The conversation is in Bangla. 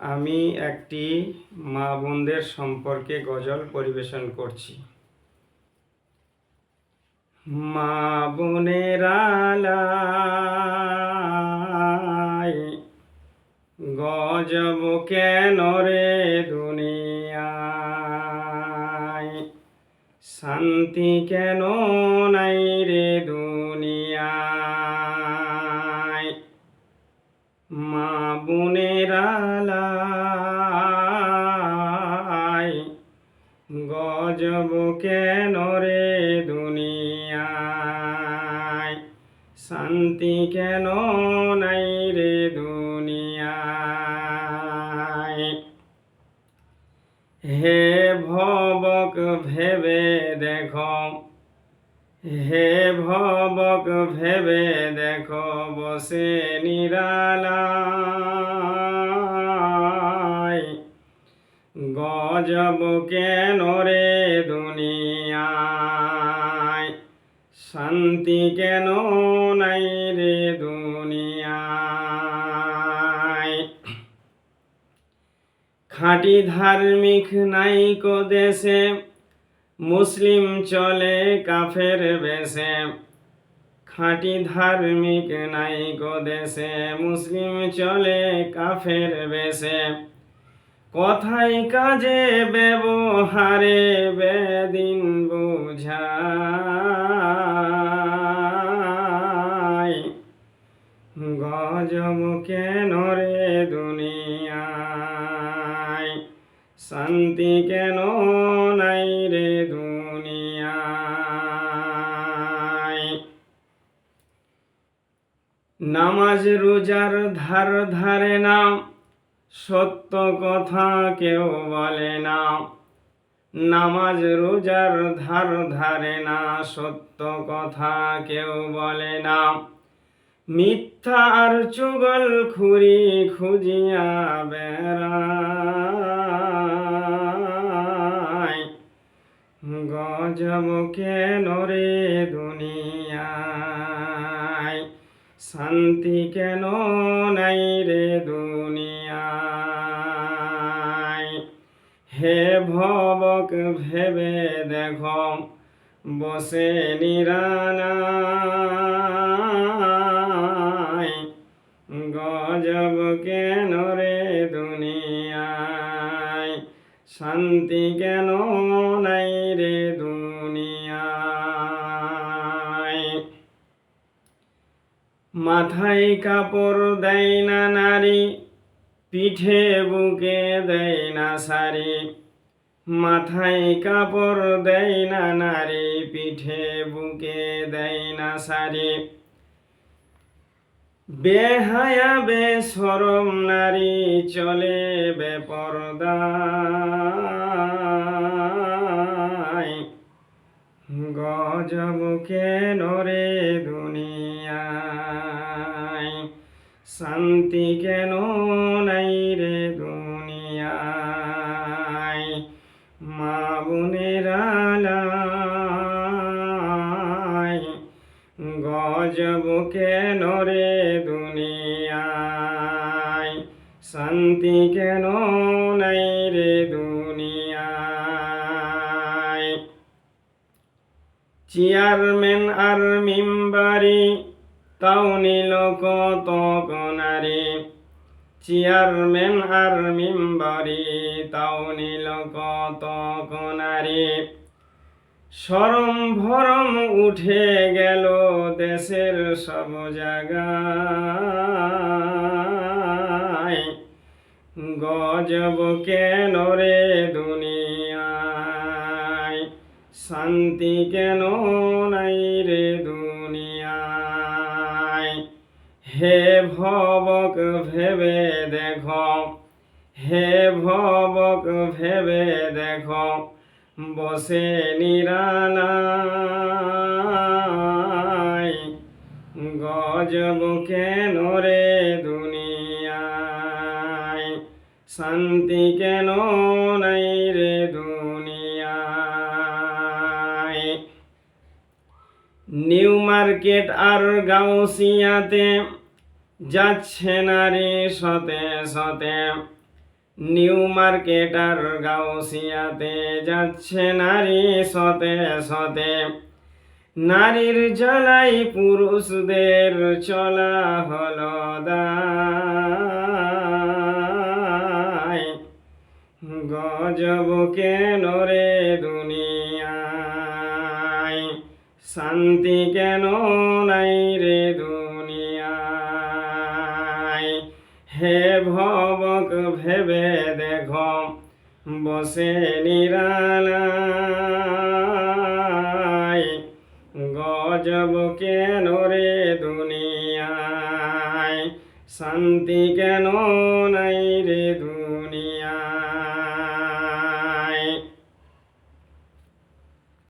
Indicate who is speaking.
Speaker 1: আমি একটি মা বোনদের সম্পর্কে গজল পরিবেশন করছি। মা বোনের আলাই গজব কেন রে দুনিয়ায়, শান্তি কেন নাই রে দুনিয়ায়। মা বোনের আলাই গজব কেন রে দুনিয়ায়, শান্তি কেন নাই রে দুনিয়ায়। হে ভবক ভেবে দেখো, হে ভবক ভেবে দেখো, বসে নিরালায় গজব কেন রে দুনিয়ায়, শান্তি কেন নাই রে দুনিয়ায়। খাঁটি ধার্মিক নাইকো দেশে, মুসলিম চলে কাফের বেশে। খাঁটি ধার্মিক নাইকো দেশে, মুসলিম চলে কাফের বেশে। কথায় কাজে ব্যবহারে বেদিন বুঝায় গজব কেন রে দুনিয়ায়, শান্তি কেন নাই রে দুনিয়ায়। নামাজ রোজার ধার ধারে না, সত্য কথা কেউ বলে না। নামাজ রোজার ধার ধারে না, সত্য কথা কেউ বলে না। মিথ্যা আর চুগলখুরি খুঁজিয়া বেড়ায় গজব কেন রে দুনিয়ায়, শান্তি কেন নাই রে দুনিয়ায়। হে ভবক ভেবে দেখো, বসে নিরালায় গজব কেন রে দুনিয়ায়, শান্তি কেন নাই রে দুনিয়ায়। মাথায় কাপড় দেয় না নারী, পিঠে বুকে দেয় না শাড়ি। মাথায় কাপড় দেয় না নারী, পিঠে বুকে দেয় না শাড়ি। বেহায়া বেশরম নারী চলে বেপরদায় গজব কেন রে দুনিয়ায়, শান্তি কেন নাই রে দুনিয়ায়। মা বোনের আলাই গজব কেন রে দুনিয়ায়, শান্তি কেন নাই রে দুনিয়ায়। চেয়ারম্যান আর মেম্বারি তাও নিল কত নারী। চেয়ারম্যান আর মেম্বারি তাও নিল কত নারী। শরম ভরম উঠে গেল দেশের সব জায়গায় গজব কেন রে দুনিয়ায়, শান্তি কেন নাই রে দুনিয়ায়। হে ভবক ভেবে দেখো, হে ভবক ভেবে দেখো, বসে নিরালায় গজব কেন রে দুনিয়ায়, শান্তি কেন নাই রে দুনিয়ায়। নিউ মার্কেট আর গাউসিয়াতে যাচ্ছে নারী শতে শতে। নিউ মার্কেট আর গাউসিয়াতে যাচ্ছে নারী শতে শতে, নারীর জ্বালাই পুরুষদের চলা হলো দায়। গজব কেন রে দুনিয়ায়, শান্তি কেন নাই রে দুনিয়ায়। হে ভবক ভেবে দেখো বসে নিরালায়, গজব কেন রে দুনিয়ায়, শান্তি কেন নাই রে দুনিয়ায়।